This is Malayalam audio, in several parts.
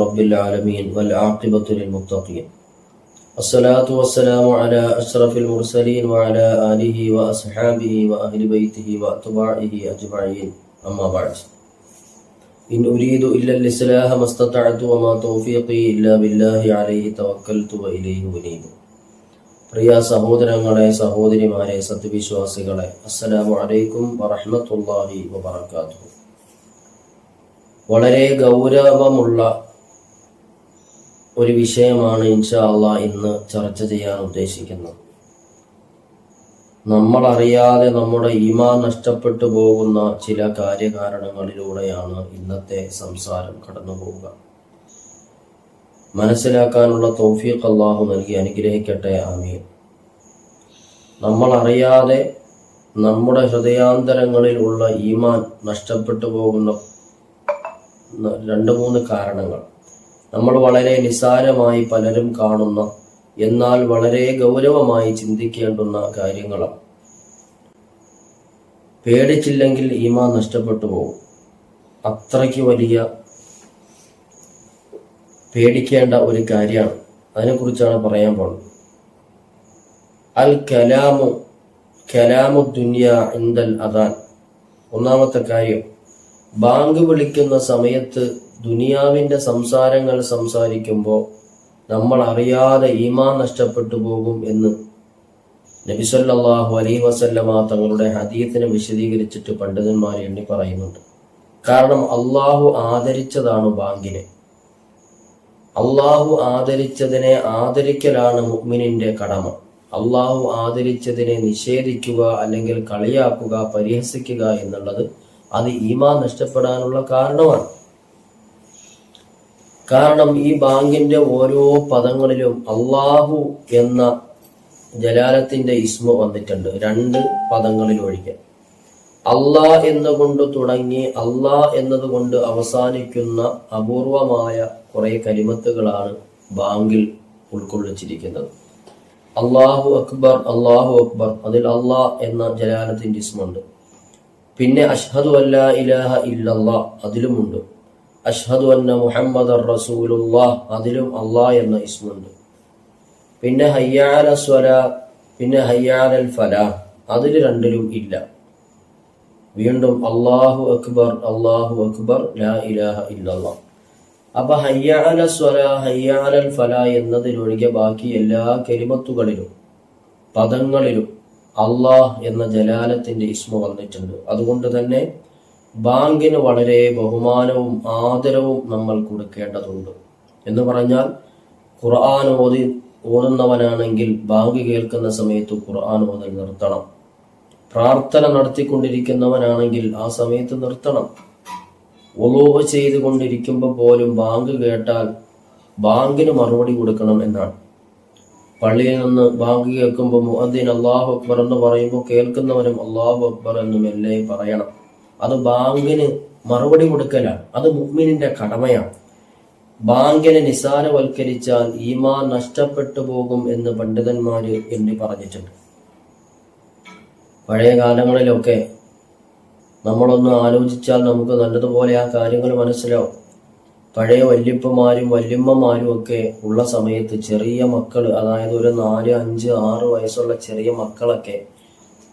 رب العالمين والعاقبة للمتقين الصلاة والسلام على أشرف المرسلين وعلى آله وأصحابه وأهل بيته وأتباعه أجمعين أما بعد إن أريد إلا الإصلاح ما استطعت وما توفيقي إلا بالله عليه توكلت وإليه أنيب. പ്രിയ സഹോദരങ്ങളെ, സഹോദരിമാരെ, സത്യവിശ്വാസികളെ, അസ്സലാമു അലൈക്കും വറഹ്മത്തുള്ളാഹി വബറകാതുഹു. വളരെ ഗൗരവമുള്ള ഒരു വിഷയമാണ് ഇൻഷാ അല്ലാഹ് ഇന്ന് ചർച്ച ചെയ്യാൻ ഉദ്ദേശിക്കുന്നത്. നമ്മൾ അറിയാതെ നമ്മുടെ ഈമാൻ നഷ്ടപ്പെട്ടു പോകുന്ന ചില കാര്യകാരണങ്ങളിലൂടെയാണ് ഇന്നത്തെ സംസാരം കടന്നു പോവുക. മനസ്സിലാക്കാനുള്ള തൗഫീഖ് അല്ലാഹു നൽകി അനുഗ്രഹിക്കട്ടെ, ആമീൻ. നമ്മൾ അറിയാതെ നമ്മുടെ ഹൃദയാന്തരങ്ങളിൽ ഉള്ള ഈമാൻ നഷ്ടപ്പെട്ടു പോകുന്ന 2-3 കാരണങ്ങൾ നമ്മൾ വളരെ നിസ്സാരമായി പലരും കാണുന്ന, എന്നാൽ വളരെ ഗൗരവമായി ചിന്തിക്കേണ്ടുന്ന കാര്യങ്ങളാണ്. പേടിച്ചില്ലെങ്കിൽ ഈമാൻ നഷ്ടപ്പെട്ടു പോകും. അത്രയ്ക്ക് വലിയ പേടിക്കേണ്ട ഒരു കാര്യമാണ്. അതിനെക്കുറിച്ചാണ് പറയാൻ പോകുന്നത്. അൽ കലാമു ദുനിയ ഇൻദൽ അദാൻ. ഒന്നാമത്തെ കാര്യം, ബാങ്ക് വിളിക്കുന്ന സമയത്ത് ദുനിയാവിന്റെ സംസാരങ്ങൾ സംസാരിക്കുമ്പോൾ നമ്മൾ അറിയാതെ ഈമാൻ നഷ്ടപ്പെട്ടു പോകും എന്ന് നബി സല്ലല്ലാഹു അലൈഹി വസല്ലമ തങ്ങളുടെ ഹദീസിനെ വിശദീകരിച്ചിട്ട് പണ്ഡിതന്മാർ എണ്ണി പറയുന്നുണ്ട്. കാരണം അള്ളാഹു ആദരിച്ചതാണ് ബാങ്കിനെ. അള്ളാഹു ആദരിച്ചതിനെ ആദരിക്കലാണ് മുഅ്മിനിന്റെ കടമ. അള്ളാഹു ആദരിച്ചതിനെ നിഷേധിക്കുക, അല്ലെങ്കിൽ കളിയാക്കുക, പരിഹസിക്കുക എന്നുള്ളത് അത് ഈമാൻ നഷ്ടപ്പെടാനുള്ള കാരണമാണ്. കാരണം ഈ ബാങ്കിന്റെ ഓരോ പദങ്ങളിലും അള്ളാഹു എന്ന ജലാലത്തിന്റെ ഇസ്മ വന്നിട്ടുണ്ട്. 2 പദങ്ങളിൽ ഒഴികെ. അള്ളാ എന്നുകൊണ്ട് തുടങ്ങി അള്ളാ എന്നതുകൊണ്ട് അവസാനിക്കുന്ന അപൂർവമായ കുറെ കലിമത്തുകളാണ് ബാങ്കിൽ ഉൾക്കൊള്ളിച്ചിരിക്കുന്നത്. അള്ളാഹു അക്ബർ, അള്ളാഹു അക്ബർ, അതിൽ അള്ളാ എന്ന ജലാലത്തിന്റെ ഇസ്മുണ്ട്. പിന്നെ അഷ്ഹദു അല്ലാ ഇലാഹ ഇല്ലല്ലാഹ് അതിലുമുണ്ട്. അഷ്ഹദു അന്ന മുഹമ്മദർ റസൂലുള്ളാഹ് അതിലും അള്ളാഹ് എന്ന ഇസ്മുണ്ട്. പിന്നെ ഹയ്യ അല സ്വലാ, പിന്നെ ഹയ്യ അലൽ ഫലാഹ് അതിൽ 2ലും ഇല്ല. വീണ്ടും അല്ലാഹു അക്ബർ, അല്ലാഹു അക്ബർ, ലാ ഇലാഹ ഇല്ലല്ലാഹ്. അപ്പൊ ഹയ്യ അല സ്വലാ, ഹയ്യ അലൽ ഫലാഹ് എന്നതിലൊഴികെ ബാക്കി എല്ലാ കലിമത്തുകളിലും പദങ്ങളിലും അള്ളാഹ് എന്ന ജലാലത്തിന്റെ ഇസ്മ വന്നിട്ടുണ്ട്. അതുകൊണ്ട് തന്നെ ബാങ്കിന് വളരെ ബഹുമാനവും ആദരവും നമ്മൾ കൊടുക്കേണ്ടതുണ്ട്. എന്ന് പറഞ്ഞാൽ ഖുർആൻ ഓതുന്നവനാണെങ്കിൽ ബാങ്ക് കേൾക്കുന്ന സമയത്ത് ഖുർആൻ ഓതൽ നിർത്തണം. പ്രാർത്ഥന നടത്തിക്കൊണ്ടിരിക്കുന്നവനാണെങ്കിൽ ആ സമയത്ത് നിർത്തണം. വുളൂ ചെയ്തുകൊണ്ടിരിക്കുമ്പോൾ പോലും ബാങ്ക് കേട്ടാൽ ബാങ്കിന് മറുപടി കൊടുക്കണം എന്നാണ്. പള്ളിയിൽ നിന്ന് ബാങ്ക് കേൾക്കുമ്പോൾ മുഅദ്ദിൻ അല്ലാഹു അക്ബർ എന്ന് പറയുമ്പോൾ കേൾക്കുന്നവനും അല്ലാഹു അക്ബർ എന്ന് മെല്ലെ പറയണം. അത് ബാങ്കിന് മറുപടി കൊടുക്കലാണ്. അത് മുഅ്മിനിന്റെ കടമയാണ്. ബാങ്കിനെ നിസാരവൽക്കരിച്ചാൽ ഈമാൻ നഷ്ടപ്പെട്ടു പോകും എന്ന് പണ്ഡിതന്മാര് എണ്ണി പറഞ്ഞിട്ടുണ്ട്. പഴയ കാലങ്ങളിലൊക്കെ നമ്മളൊന്ന് ആലോചിച്ചാൽ നമുക്ക് നല്ലതുപോലെ ആ കാര്യങ്ങൾ മനസ്സിലാവും. പഴയ വല്യപ്പമാരും വല്യമ്മമാരും ഒക്കെ ഉള്ള സമയത്ത് ചെറിയ മക്കൾ, അതായത് ഒരു 4, 5, 6 വയസ്സുള്ള ചെറിയ മക്കളൊക്കെ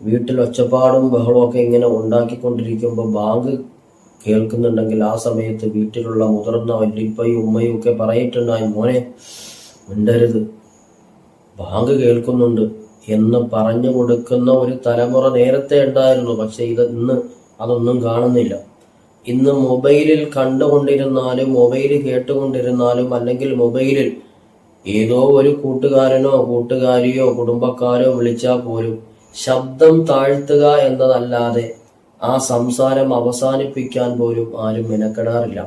വീട്ടിൽ ഒച്ചപ്പാടും ബഹളവും ഒക്കെ ഇങ്ങനെ ഉണ്ടാക്കിക്കൊണ്ടിരിക്കുമ്പോൾ ബാങ്ക് കേൾക്കുന്നുണ്ടെങ്കിൽ ആ സമയത്ത് വീട്ടിലുള്ള മുതിർന്ന വല്യപ്പയും ഉമ്മയും ഒക്കെ പറയിട്ടുണ്ടായി, മോനെ മിണ്ടരുത്, ബാങ്ക് കേൾക്കുന്നുണ്ട് എന്ന് പറഞ്ഞു കൊടുക്കുന്ന ഒരു തലമുറ നേരത്തെ ഉണ്ടായിരുന്നു. പക്ഷെ ഇന്ന് അതൊന്നും കാണുന്നില്ല. ഇന്ന് മൊബൈലിൽ കണ്ടുകൊണ്ടിരുന്നാലും, മൊബൈൽ കേട്ടുകൊണ്ടിരുന്നാലും, അല്ലെങ്കിൽ മൊബൈലിൽ ഏതോ ഒരു കൂട്ടുകാരനോ കൂട്ടുകാരിയോ കുടുംബക്കാരോ വിളിച്ചാൽ പോലും ശബ്ദം താഴ്ത്തുക എന്നതല്ലാതെ ആ സംസാരം അവസാനിപ്പിക്കാൻ പോലും ആരും മെനക്കെടാറില്ല.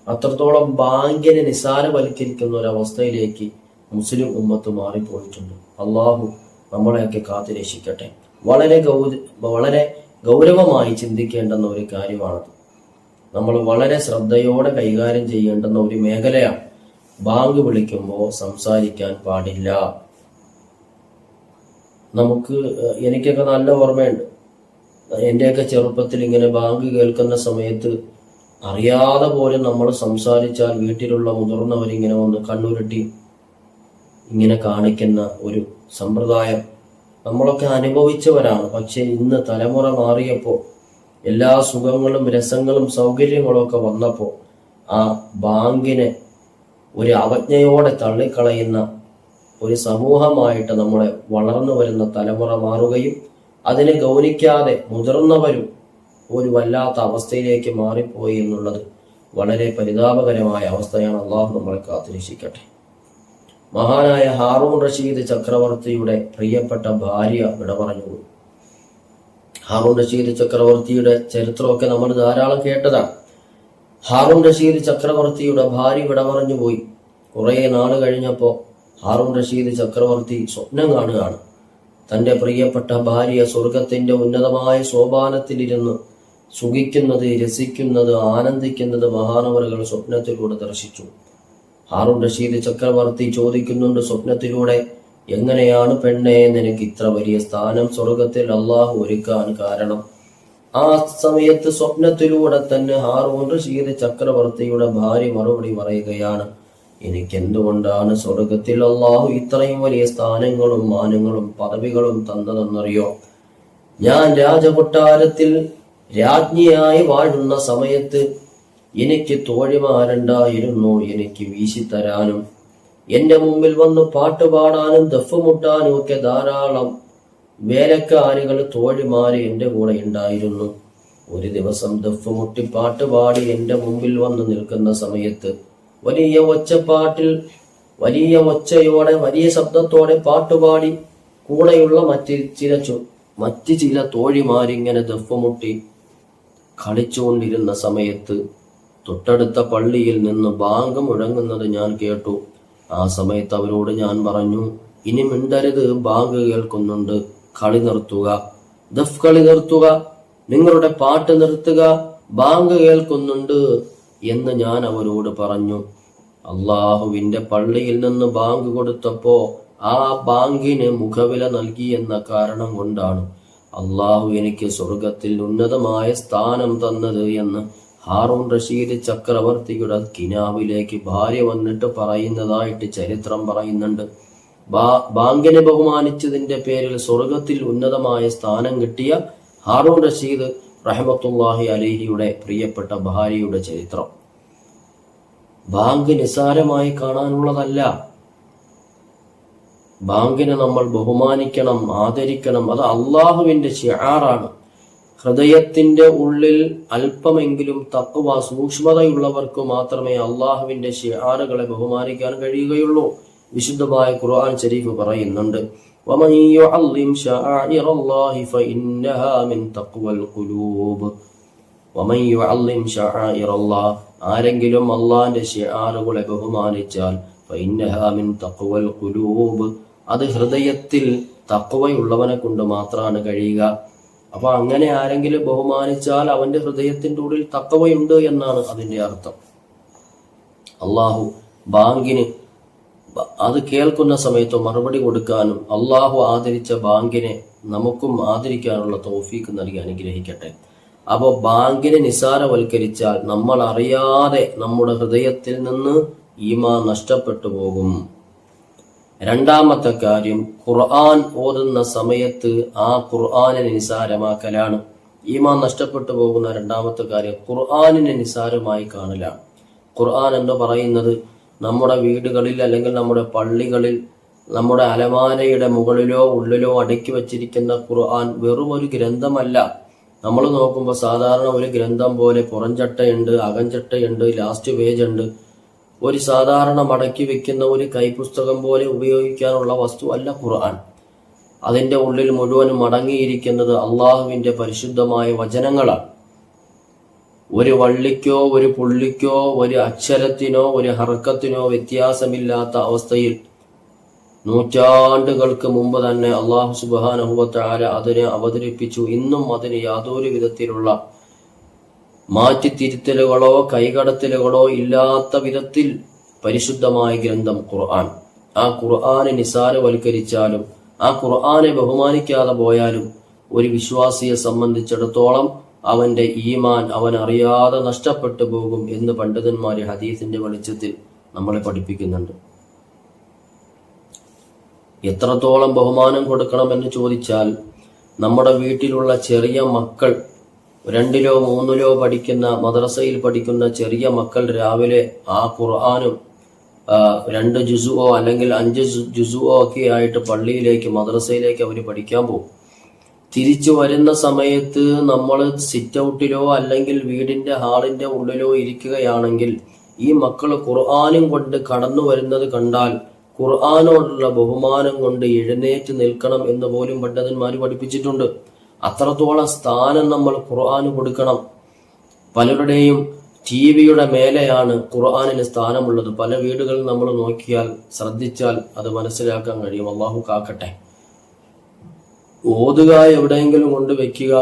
അത്രത്തോളം ബാങ്കിനെ നിസാരവൽക്കരിക്കുന്ന ഒരവസ്ഥയിലേക്ക് മുസ്ലിം ഉമ്മത്ത് മാറിപ്പോയിട്ടുണ്ട്. അള്ളാഹു നമ്മളെയൊക്കെ കാത്തുരക്ഷിക്കട്ടെ. വളരെ ഗൗരവമായി ചിന്തിക്കേണ്ടുന്ന ഒരു കാര്യമാണത്. നമ്മൾ വളരെ ശ്രദ്ധയോടെ കൈകാര്യം ചെയ്യേണ്ടുന്ന ഒരു മേഖലയാണ്. ബാങ്ക് വിളിക്കുമ്പോൾ സംസാരിക്കാൻ പാടില്ല. എനിക്കൊക്കെ നല്ല ഓർമ്മയുണ്ട്. എൻ്റെയൊക്കെ ചെറുപ്പത്തിൽ ഇങ്ങനെ ബാങ്ക് കേൾക്കുന്ന സമയത്ത് അറിയാതെ പോലും നമ്മൾ സംസാരിച്ചാൽ വീട്ടിലുള്ള മുതിർന്നവരിങ്ങനെ വന്ന് കണ്ണുരുട്ടി ഇങ്ങനെ കാണിക്കുന്ന ഒരു സമ്പ്രദായം നമ്മളൊക്കെ അനുഭവിച്ചവരാണ്. പക്ഷെ ഇന്ന് തലമുറ മാറിയപ്പോൾ, എല്ലാ സുഖങ്ങളും രസങ്ങളും സൗകര്യങ്ങളും ഒക്കെ വന്നപ്പോൾ ആ ബാങ്കിനെ ഒരു അവജ്ഞയോടെ തള്ളിക്കളയുന്ന ഒരു സമൂഹമായിട്ട് നമ്മളെ വളർന്നു വരുന്ന തലമുറ മാറുകയും അതിനെ ഗൗനിക്കാതെ മുതിർന്നവരും ഒരു വല്ലാത്ത അവസ്ഥയിലേക്ക് മാറിപ്പോയി എന്നുള്ളത് വളരെ പരിതാപകരമായ അവസ്ഥയാണ്. അള്ളാഹു നമ്മളെ കാത്തുരക്ഷിക്കട്ടെ. മഹാനായ ഹാറൂൺ റഷീദ് ചക്രവർത്തിയുടെ പ്രിയപ്പെട്ട ഭാര്യ വിട പറഞ്ഞു. ഹാറൂൺ റഷീദ് ചക്രവർത്തിയുടെ ചരിത്രമൊക്കെ നമ്മൾ ധാരാളം കേട്ടതാണ്. ഹാറൂൺ റഷീദ് ചക്രവർത്തിയുടെ ഭാര്യ വിട പറഞ്ഞു പോയി. കുറെ നാൾ കഴിഞ്ഞപ്പോൾ ഹാറൂൺ റഷീദ് ചക്രവർത്തി സ്വപ്നം കാണുകയാണ്. തന്റെ പ്രിയപ്പെട്ട ഭാര്യ സ്വർഗത്തിന്റെ ഉന്നതമായ സോപാനത്തിലിരുന്ന് സുഖിക്കുന്നത്, രസിക്കുന്നത്, ആനന്ദിക്കുന്നത് മഹാനവറുകൾ സ്വപ്നത്തിലൂടെ ദർശിച്ചു. ഹാറൂൺ റഷീദ് ചക്രവർത്തി ചോദിക്കുന്നുണ്ട് സ്വപ്നത്തിലൂടെ, എങ്ങനെയാണ് പെണ്ണെ നിനക്ക് ഇത്ര വലിയ സ്ഥാനം സ്വർഗത്തിൽ അള്ളാഹു ഒരുക്കാൻ കാരണം? ആ സമയത്ത് സ്വപ്നത്തിലൂടെ തന്നെ ഹാറൂൺ റഷീദ് ചക്രവർത്തിയുടെ ഭാര്യ മറുപടി പറയുകയാണ്, എനിക്കെന്തുകൊണ്ടാണ് സ്വർഗത്തിൽ അള്ളാഹു ഇത്രയും വലിയ സ്ഥാനങ്ങളും മാനങ്ങളും പദവികളും തന്നതെന്നറിയോ? ഞാൻ രാജകൊട്ടാരത്തിൽ രാജ്ഞിയായി വാഴുന്ന സമയത്ത് എനിക്ക് തോഴിമാരുണ്ടായിരുന്നു, എനിക്ക് വീശിത്തരാനും എന്റെ മുമ്പിൽ വന്ന് പാട്ടുപാടാനും ദഫ്മുട്ടാനും ഒക്കെ ധാരാളം വേലക്കാരികൾ തോഴിമാര് എന്റെ കൂടെ ഉണ്ടായിരുന്നു. ഒരു ദിവസം ദഫ്മുട്ടി പാട്ടുപാടി എന്റെ മുമ്പിൽ വന്ന് നിൽക്കുന്ന സമയത്ത് വലിയ ഒച്ചപ്പാട്ടിൽ, വലിയ ഒച്ചയോടെ, വലിയ ശബ്ദത്തോടെ പാട്ടുപാടി കൂടെയുള്ള മറ്റ് ചില തോഴിമാരിങ്ങനെ ദഫ്മുട്ടി കളിച്ചുകൊണ്ടിരുന്ന സമയത്ത് തൊട്ടടുത്ത പള്ളിയിൽ നിന്ന് ബാങ്ക് മുഴങ്ങുന്നത് ഞാൻ കേട്ടു. ആ സമയത്ത് അവരോട് ഞാൻ പറഞ്ഞു, ഇനി മിണ്ടരുത്, ബാങ്ക് കേൾക്കുന്നുണ്ട്, കളി നിർത്തുക, ദഫ് കളി നിർത്തുക, നിങ്ങളുടെ പാട്ട് നിർത്തുക, ബാങ്ക് കേൾക്കുന്നുണ്ട് എന്ന് ഞാൻ അവരോട് പറഞ്ഞു. അള്ളാഹുവിന്റെ പള്ളിയിൽ നിന്ന് ബാങ്ക് കൊടുത്തപ്പോ ആ ബാങ്കിന് മുഖവില നൽകി എന്ന കാരണം കൊണ്ടാണ് അള്ളാഹു എനിക്ക് സ്വർഗത്തിൽ ഉന്നതമായ സ്ഥാനം തന്നത് എന്ന് ഹാറൂൺ റഷീദ് ചക്രവർത്തിയുടെ കിനാവിലേക്ക് ഭാര്യ വന്നിട്ട് പറയുന്നതായിട്ട് ചരിത്രം പറയുന്നുണ്ട്. ബാങ്കിനെ ബഹുമാനിച്ചതിന്റെ പേരിൽ സ്വർഗത്തിൽ ഉന്നതമായ സ്ഥാനം കിട്ടിയ ഹാറൂൺ റഷീദ് റഹ്മത്തുള്ളാഹി അലൈഹിയുടെ പ്രിയപ്പെട്ട ഭാര്യയുടെ ചരിത്രം. ബാങ്ക് നിസ്സാരമായി കാണാനുള്ളതല്ല. ബാങ്കിനെ നമ്മൾ ബഹുമാനിക്കണം, ആദരിക്കണം. അത് അള്ളാഹുവിന്റെ ശിആറാണ്. ഹൃദയത്തിന്റെ ഉള്ളിൽ അല്പമെങ്കിലും തഖ്വ, സൂക്ഷ്മതയുള്ളവർക്ക് മാത്രമേ അള്ളാഹുവിന്റെ ശിആറുകളെ ബഹുമാനിക്കാൻ കഴിയുകയുള്ളൂ. വിശുദ്ധമായ ഖുർആൻ ശരീഫ് പറയുന്നുണ്ട്, വമൻ യുഅല്ലിം ശആഇറല്ലാഹി ഫഇന്നഹാ മിൻ തഖ്വൽ ഖുലൂബ്. വമൻ യുഅല്ലിം ശആഇറല്ലാഹ്, ആരെങ്കിലും അള്ളാഹിന്റെ ശിആറുകളെ ബഹുമാനിച്ചാൽ ഫഇന്നഹാ മിൻ തഖ്വൽ ഖുലൂബ്, അത് ഹൃദയത്തിൽ തഖ്വയുള്ളവനെ കൊണ്ട് മാത്രമാണ് കഴിയുക. അപ്പൊ അങ്ങനെ ആരെങ്കിലും ബഹുമാനിച്ചാൽ അവന്റെ ഹൃദയത്തിന്റെ ഉള്ളിൽ തഖ്വയുണ്ട് എന്നാണ് അതിന്റെ അർത്ഥം. അള്ളാഹു ബാങ്കിന് അത് കേൾക്കുന്ന സമയത്ത് മറുപടി കൊടുക്കാനും അള്ളാഹു ആദരിച്ച ബാങ്കിനെ നമുക്കും ആദരിക്കാനുള്ള തൗഫീക്ക് നൽകി അനുഗ്രഹിക്കട്ടെ. അപ്പോൾ ബാങ്കിനെ നിസാരവൽക്കരിച്ചാൽ നമ്മൾ അറിയാതെ നമ്മുടെ ഹൃദയത്തിൽ നിന്ന് ഈമാൻ നഷ്ടപ്പെട്ടു പോകും. രണ്ടാമത്തെ കാര്യം, ഖുർആൻ ഓതുന്ന സമയത്ത് ആ ഖുർആനിനെ നിസാരമാക്കലാണ്. ഈമാൻ നഷ്ടപ്പെട്ടു പോകുന്ന രണ്ടാമത്തെ കാര്യം ഖുർആനിനെ നിസാരമായി കാണലാണ്. ഖുർആൻ എന്ന് പറയുന്നത് നമ്മുടെ വീടുകളിൽ അല്ലെങ്കിൽ നമ്മുടെ പള്ളികളിൽ നമ്മുടെ അലമാരയുടെ മുകളിലോ ഉള്ളിലോ അടുക്കി വച്ചിരിക്കുന്ന ഖുർആൻ വെറും ഒരു ഗ്രന്ഥമല്ല. നമ്മൾ നോക്കുമ്പോൾ സാധാരണ ഒരു ഗ്രന്ഥം പോലെ പുറംചട്ടയുണ്ട്, അകംചട്ടയുണ്ട്, ലാസ്റ്റ് പേജ് ഉണ്ട്. ഒരു സാധാരണ മടക്കി വെക്കുന്ന ഒരു കൈപുസ്തകം പോലെ ഉപയോഗിക്കാനുള്ള വസ്തു അല്ല ഖുർആൻ. അതിന്റെ ഉള്ളിൽ മുഴുവനും അടങ്ങിയിരിക്കുന്നത് അള്ളാഹുവിന്റെ പരിശുദ്ധമായ വചനങ്ങളാണ്. ഒരു വള്ളിക്കോ ഒരു പുള്ളിക്കോ ഒരു അക്ഷരത്തിനോ ഒരു ഹർക്കത്തിനോ വ്യത്യാസമില്ലാത്ത അവസ്ഥയിൽ നൂറ്റാണ്ടുകൾക്ക് മുമ്പ് തന്നെ അള്ളാഹു സുബ്ഹാനഹു വ തആല അതിനെ അവതരിപ്പിച്ചു. ഇന്നും അതിന് യാതൊരു വിധത്തിലുള്ള മാറ്റിത്തിരുത്തലുകളോ കൈകടത്തലുകളോ ഇല്ലാത്ത വിധത്തിൽ പരിശുദ്ധമായ ഗ്രന്ഥം ഖുർആൻ. ആ ഖുർആനെ നിസാരവൽക്കരിച്ചാലും ആ ഖുർആനെ ബഹുമാനിക്കാതെ പോയാലും ഒരു വിശ്വാസിയെ സംബന്ധിച്ചിടത്തോളം അവന്റെ ഈമാൻ അവൻ അറിയാതെ നഷ്ടപ്പെട്ടു പോകും എന്ന് പണ്ഡിതന്മാര് ഹദീസിന്റെ വെളിച്ചത്തിൽ നമ്മളെ പഠിപ്പിക്കുന്നുണ്ട്. എത്രത്തോളം ബഹുമാനം കൊടുക്കണമെന്ന് ചോദിച്ചാൽ, നമ്മുടെ വീട്ടിലുള്ള ചെറിയ മക്കൾ, 2ലോ 3ലോ പഠിക്കുന്ന, മദ്രസയിൽ പഠിക്കുന്ന ചെറിയ മക്കൾ രാവിലെ ആ ഖുർആനും 2 ജുസുവോ അല്ലെങ്കിൽ 5 ജുസുവോ ഒക്കെ ആയിട്ട് പള്ളിയിലേക്ക് മദ്രസയിലേക്ക് അവർ പഠിക്കാൻ പോകും. തിരിച്ചു വരുന്ന സമയത്ത് നമ്മൾ സിറ്റ് ഔട്ടിലോ അല്ലെങ്കിൽ വീടിന്റെ ഹാളിന്റെ ഉള്ളിലോ ഇരിക്കുകയാണെങ്കിൽ ഈ മക്കൾ ഖുർആനും കൊണ്ട് കടന്നു വരുന്നത് കണ്ടാൽ ഖുർആനോടുള്ള ബഹുമാനം കൊണ്ട് എഴുന്നേറ്റ് നിൽക്കണം എന്ന് പോലും പണ്ഡിതന്മാർ പഠിപ്പിച്ചിട്ടുണ്ട്. അത്രത്തോളം സ്ഥാനം നമ്മൾ ഖുർആന് കൊടുക്കണം. പലരുടെയും ടിവിയുടെ മേലെയാണ് ഖുർആനിന് സ്ഥാനമുള്ളത്. പല വീടുകളിൽ നമ്മൾ നോക്കിയാൽ, ശ്രദ്ധിച്ചാൽ അത് മനസ്സിലാക്കാൻ കഴിയും. അള്ളാഹു കാക്കട്ടെ. ഓതുക എവിടെയെങ്കിലും കൊണ്ട് വെക്കുക,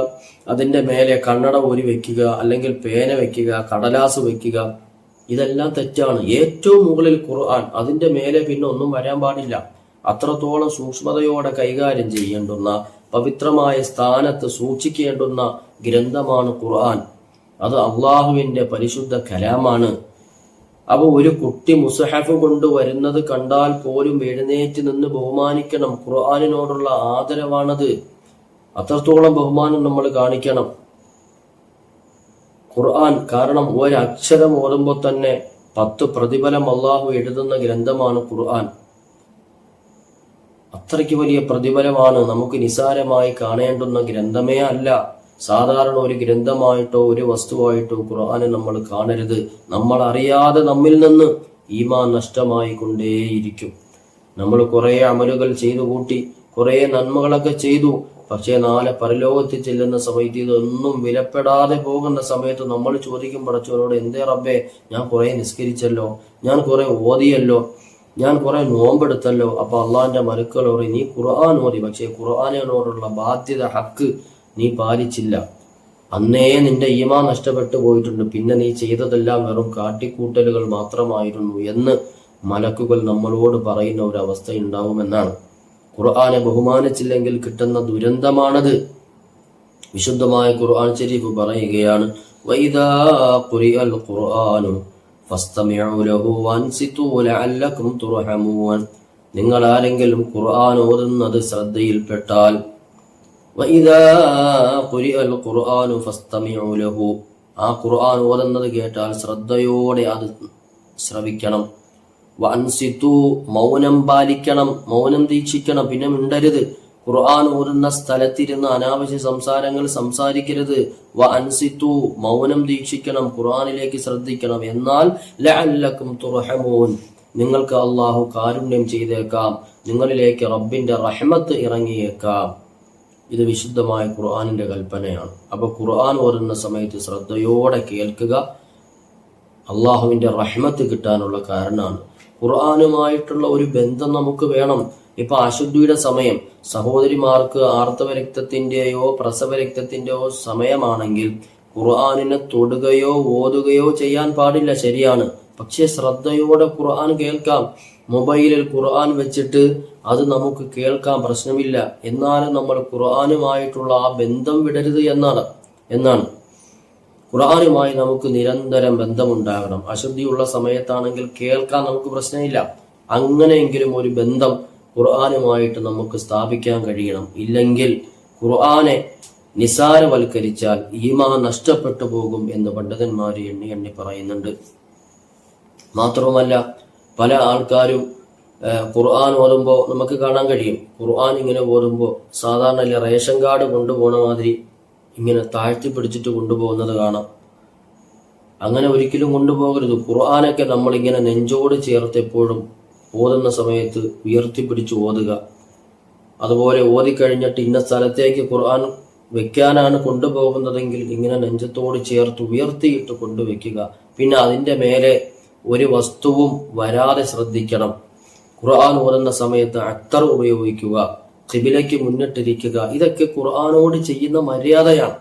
അതിന്റെ മേലെ കണ്ണട ഊരി വെക്കുക, അല്ലെങ്കിൽ പേന വെക്കുക, കടലാസ് വെക്കുക, ഇതെല്ലാം തെറ്റാണ്. ഏറ്റവും മുകളിൽ ഖുർആൻ, അതിന്റെ മേലെ പിന്നെ ഒന്നും വരാൻ പാടില്ല. അത്രത്തോളം സൂക്ഷ്മതയോടെ കൈകാര്യം ചെയ്യേണ്ടുന്ന, പവിത്രമായ സ്ഥാനത്ത് സൂക്ഷിക്കേണ്ടുന്ന ഗ്രന്ഥമാണ് ഖുർആൻ. അത് അള്ളാഹുവിന്റെ പരിശുദ്ധ കലാമാണ്. അപ്പൊ ഒരു കുട്ടി മുസ്ഹഫ് കൊണ്ടുവരുന്നത് കണ്ടാൽ പോലും എഴുന്നേറ്റ് നിന്ന് ബഹുമാനിക്കണം. ഖുർആനിനോടുള്ള ആദരവാണത്. അത്രത്തോളം ബഹുമാനം നമ്മൾ കാണിക്കണം. ഖുർആൻ, കാരണം ഒരക്ഷരം ഓതുമ്പോൾ തന്നെ 10 പ്രതിഫലം അള്ളാഹു എഴുതുന്ന ഗ്രന്ഥമാണ് ഖുർആൻ. അത്രയ്ക്ക് വലിയ പ്രതിഫലമാണ്. നമുക്ക് നിസാരമായി കാണേണ്ടുന്ന ഗ്രന്ഥമേ അല്ല. സാധാരണ ഒരു ഗ്രന്ഥമായിട്ടോ ഒരു വസ്തുവായിട്ടോ ഖുർആനെ നമ്മൾ കാണരുത്. നമ്മൾ അറിയാതെ നമ്മിൽ നിന്ന് ഈമാൻ നഷ്ടമായി കൊണ്ടേയിരിക്കും. നമ്മൾ കുറെ അമലുകൾ ചെയ്തു കൂട്ടി, കുറെ നന്മകളൊക്കെ ചെയ്തു. പക്ഷേ നാളെ പരലോകത്തിൽ ചെല്ലുന്ന സമയത്ത് ഇതൊന്നും വിലപ്പെടാതെ പോകുന്ന സമയത്ത് നമ്മൾ ചോദിക്കും, പടച്ചവനോട്, എന്തേ റബ്ബേ, ഞാൻ കുറെ നിസ്കരിച്ചല്ലോ, ഞാൻ കുറെ ഓതിയല്ലോ, ഞാൻ കുറെ നോമ്പെടുത്തല്ലോ. അപ്പൊ അള്ളാന്റെ മലക്കൾ പറയും, നീ ഖുർആൻ ഓതി, പക്ഷേ ഖുർആനോടുള്ള ബാധ്യത, ഹക്ക് നീ പാലിച്ചില്ല. അന്നേ നിന്റെ ഈമാൻ നഷ്ടപ്പെട്ടു പോയിട്ടുണ്ട്. പിന്നെ നീ ചെയ്തതെല്ലാം വെറും കാട്ടിക്കൂട്ടലുകൾ മാത്രമായിരുന്നു എന്ന് മലക്കുകൾ നമ്മളോട് പറയുന്ന ഒരു അവസ്ഥ ഉണ്ടാവുമെന്നാണ്. ഖുർആനെ ബഹുമാനിച്ചില്ലെങ്കിൽ കിട്ടുന്ന ദുരന്തമാണത്. വിശുദ്ധമായ ഖുർആൻ ശരീഫ് പറയുകയാണ്, വഇദാ ഖുരിഅൽ ഖുർആനു ഫസ്തമിഉ ലഹു വൻസിതു ലഅല്ലകും തുർഹമൂൻ. നിങ്ങൾ ആരെങ്കിലും ഖുർആൻ ഓതുന്നത് ശ്രദ്ധയിൽപ്പെട്ടാൽ, വഇദാ ഖുരിഅൽ ഖുർആനു ഫസ്തമിഉ ലഹു, ആ ഖുർആൻ ഓതുന്നത് കേട്ടാൽ ശ്രദ്ധയോടെ അത് ശ്രവിക്കണം. വൻസിതു, മൗനം പാലിക്കണം, മൗനം ദീക്ഷിക്കണം, പിന്നെ മിണ്ടരുത്. ഖുർആൻ ഓതുന്ന സ്ഥലത്തിരുന്ന് അനാവശ്യ സംസാരങ്ങൾ സംസാരിക്കരുത്. വൻസിതു, മൗനം ദീക്ഷിക്കണം, ഖുർആനിലേക്ക് ശ്രദ്ധിക്കണം. എന്നാൽ ലഅല്ലകും തുർഹമൂൻ, നിങ്ങൾക്ക് അള്ളാഹു കാരുണ്യം ചെയ്തേക്കാം, നിങ്ങളിലേക്ക് റബ്ബിന്റെ റഹ്മത്ത് ഇറങ്ങിയേക്കാം. ഇത് വിശുദ്ധമായ ഖുർആനിന്റെ കൽപ്പനയാണ്. അപ്പൊ ഖുർആൻ ഓതുന്ന സമയത്ത് ശ്രദ്ധയോടെ കേൾക്കുക, അള്ളാഹുവിന്റെ റഹ്മത്ത് കിട്ടാനുള്ള കാരണമാണ്. ഖുർആനുമായിട്ടുള്ള ഒരു ബന്ധം നമുക്ക് വേണം. ഇപ്പൊ അശുദ്ധിയുടെ സമയം, സഹോദരിമാർക്ക് ആർത്തവ രക്തത്തിന്റെയോ പ്രസവ രക്തത്തിന്റെയോ സമയമാണെങ്കിൽ ഖുർആനിനെ തൊടുകയോ ഓതുകയോ ചെയ്യാൻ പാടില്ല, ശരിയാണ്. പക്ഷെ ശ്രദ്ധയോടെ ഖുർആൻ കേൾക്കാം. മൊബൈലിൽ ഖുർആൻ വെച്ചിട്ട് അത് നമുക്ക് കേൾക്കാം, പ്രശ്നമില്ല. എന്നാലും നമ്മൾ ഖുർആനുമായിട്ടുള്ള ആ ബന്ധം വിടരുത് എന്നാണ്. ഖുർആനുമായി നമുക്ക് നിരന്തരം ബന്ധമുണ്ടാകണം. അശുദ്ധിയുള്ള സമയത്താണെങ്കിൽ കേൾക്കാൻ നമുക്ക് പ്രശ്നമില്ല. അങ്ങനെയെങ്കിലും ഒരു ബന്ധം ഖുർആനുമായിട്ട് നമുക്ക് സ്ഥാപിക്കാൻ കഴിയണം. ഇല്ലെങ്കിൽ ഖുർആനെ നിസാരവൽക്കരിച്ചാൽ ഈമാൻ നഷ്ടപ്പെട്ടു പോകും എന്ന് പണ്ഡിതന്മാർ എണ്ണി പറയുന്നുണ്ട്. മാത്രവുമല്ല, പല ആൾക്കാരും ഖുർആൻ ഓതുമ്പോൾ നമുക്ക് കാണാൻ കഴിയും, ഖുർആൻ ഇങ്ങനെ ഓതുമ്പോൾ സാധാരണ റേഷൻ കാർഡ് കൊണ്ടുപോകുന്ന മാതിരി ഇങ്ങനെ താഴ്ത്തി പിടിച്ചിട്ട് കൊണ്ടുപോകുന്നത് കാണാം. അങ്ങനെ ഒരിക്കലും കൊണ്ടുപോകരുത്. ഖുർആനൊക്കെ നമ്മളിങ്ങനെ നെഞ്ചോട് ചേർത്ത് എപ്പോഴും ഓതുന്ന സമയത്ത് ഉയർത്തിപ്പിടിച്ച് ഓതുക. അതുപോലെ ഓതിക്കഴിഞ്ഞിട്ട് ഇന്ന സ്ഥലത്തേക്ക് ഖുർആൻ വെക്കാനാണ് കൊണ്ടുപോകുന്നതെങ്കിൽ ഇങ്ങനെ നെഞ്ചത്തോട് ചേർത്ത് ഉയർത്തിയിട്ട് കൊണ്ടുവയ്ക്കുക. പിന്നെ അതിൻ്റെ മേലെ ഒരു വസ്തുവും വരാതെ ശ്രദ്ധിക്കണം. ഖുർആൻ ഓതുന്ന സമയത്ത് അത്തർ ഉപയോഗിക്കുക, ഖിബിലയ്ക്ക് മുന്നിട്ടിരിക്കുക. ഇതൊക്കെ ഖുർആനോട് ചെയ്യുന്ന മര്യാദയാണ്.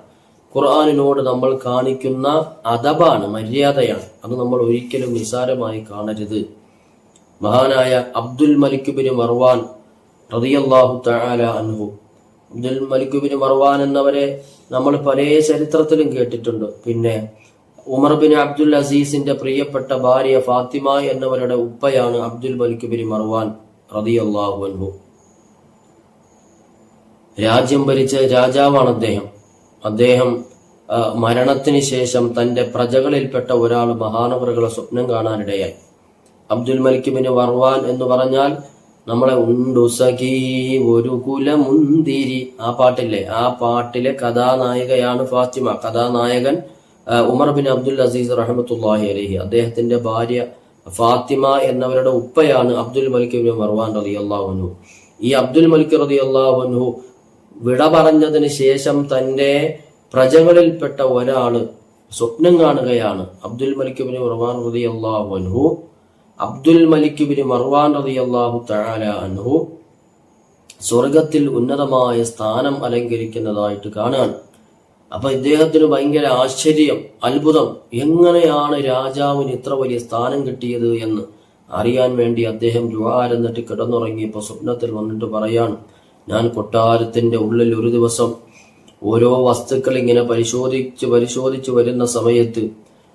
ഖുർആനിനോട് നമ്മൾ കാണിക്കുന്ന അദബാണ്, മര്യാദയാണ്. അത് നമ്മൾ ഒരിക്കലും നിസാരമായി കാണരുത്. മഹാനായ അബ്ദുൽ മലിക് ബിൻ മർവാൻ റളിയല്ലാഹു തആല അൻഹു അബ്ദുൽ മലിക് ബിൻ മർവാൻ എന്നവരെ നമ്മൾ പല ചരിത്രത്തിലും കേട്ടിട്ടുണ്ട്. പിന്നെ ഉമർ ബിൻ അബ്ദുൽ അസീസിന്റെ പ്രിയപ്പെട്ട ഭാര്യ ഫാത്തിമ എന്നവരുടെ ഉപ്പയാണ് അബ്ദുൽ മലിക് ബിൻ മർവാൻ റളിയല്ലാഹു അൻഹു. രാജ്യം ഭരിച്ച രാജാവാണ് അദ്ദേഹം മരണത്തിന് ശേഷം തന്റെ പ്രജകളിൽപ്പെട്ട ഒരാൾ മഹാനവറുകളെ സ്വപ്നം കാണാനിടയായി. അബ്ദുൽ മലിക് ബിൻ മർവാൻ എന്ന് പറഞ്ഞാൽ നമ്മളെ ഉണ്ടു സഖീ ഒരു കുലമുന്തിരി, ആ പാട്ടില്ലേ, ആ പാട്ടിലെ കഥാനായികയാണ് ഫാത്തിമ. കഥാനായകൻ ഉമർ ബിൻ അബ്ദുൽ അസീസ് റഹ്മത്തുള്ളാഹി അലൈഹി. അദ്ദേഹത്തിന്റെ ഭാര്യ ഫാത്തിമ എന്നവരുടെ ഉപ്പയാണ് അബ്ദുൽ മലിക് ബിൻ മർവാൻ റളിയല്ലാഹു അൻഹു. ഈ അബ്ദുൽ മലിക് റളിയല്ലാഹു അൻഹു വിട പറഞ്ഞതിന് ശേഷം തന്റെ പ്രജകളിൽപ്പെട്ട ഒരാള് സ്വപ്നം കാണുകയാണ്. അബ്ദുൽ മലിക് ബിൻ മർവാൻ റളിയല്ലാഹു അൻഹു അബ്ദുൽ മലിക് ബിൻ മർവാൻ റളിയല്ലാഹു തആല അൻഹു സ്വർഗത്തിൽ ഉന്നതമായ സ്ഥാനം അലങ്കരിക്കുന്നതായിട്ട് കാണുകയാണ്. അപ്പൊ ഇദ്ദേഹത്തിന് ഭയങ്കര ആശ്ചര്യം, അത്ഭുതം, എങ്ങനെയാണ് രാജാവിന് ഇത്ര വലിയ സ്ഥാനം കിട്ടിയത് എന്ന് അറിയാൻ വേണ്ടി അദ്ദേഹം ദുആ കിടന്നുറങ്ങിയപ്പോ സ്വപ്നത്തിൽ വന്നിട്ട് പറയാണ്, ഞാൻ കൊട്ടാരത്തിന്റെ ഉള്ളിൽ ഒരു ദിവസം ഓരോ വസ്തുക്കൾ ഇങ്ങനെ പരിശോധിച്ച് വരുന്ന സമയത്ത്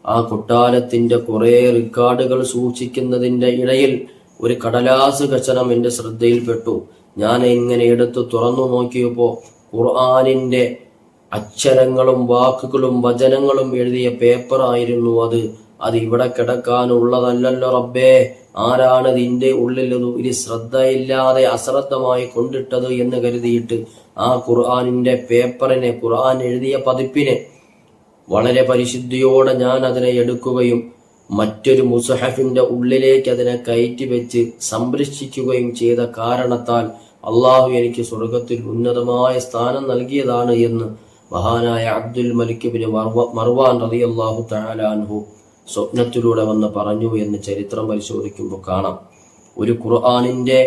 ആ കൊട്ടാരത്തിന്റെ കുറെ റെക്കോർഡുകൾ സൂക്ഷിക്കുന്നതിന്റെ ഇടയിൽ ഒരു കടലാസ് കഷണം എന്റെ ശ്രദ്ധയിൽപ്പെട്ടു. ഞാൻ ഇങ്ങനെ എടുത്ത് തുറന്നു നോക്കിയപ്പോ ഖുർആനിന്റെ അക്ഷരങ്ങളും വാക്കുകളും വചനങ്ങളും എഴുതിയ പേപ്പർ ആയിരുന്നു അത് ഇവിടെ കിടക്കാനുള്ളതല്ലല്ലോ റബ്ബേ, ആരാണ് ഇതിന്റെ ഉള്ളിൽ ഒരു ശ്രദ്ധയില്ലാതെ അശ്രദ്ധമായി കൊണ്ടിട്ടത് എന്ന് കരുതിയിട്ട് ആ ഖുർആനിന്റെ പേപ്പറിനെ, ഖുർആൻ എഴുതിയ പതിപ്പിനെ വളരെ പരിശുദ്ധിയോടെ ഞാൻ അതിനെ എടുക്കുകയും മറ്റൊരു മുസഹഫിന്റെ ഉള്ളിലേക്ക് അതിനെ കയറ്റി വെച്ച് സംരക്ഷിക്കുകയും ചെയ്ത കാരണത്താൽ അള്ളാഹു എനിക്ക് സ്വർഗത്തിൽ ഉന്നതമായ സ്ഥാനം നൽകിയതാണ് എന്ന് മഹാനായ അബ്ദുൽ മലിക് ബിൻ മർവാൻ റളിയല്ലാഹു തആല അൻഹു സ്വപ്നത്തിലൂടെ വന്ന് പറഞ്ഞു എന്ന് ചരിത്രം പരിശോധിക്കുമ്പോൾ കാണാം. ഒരു ഖുർആനിന്റെ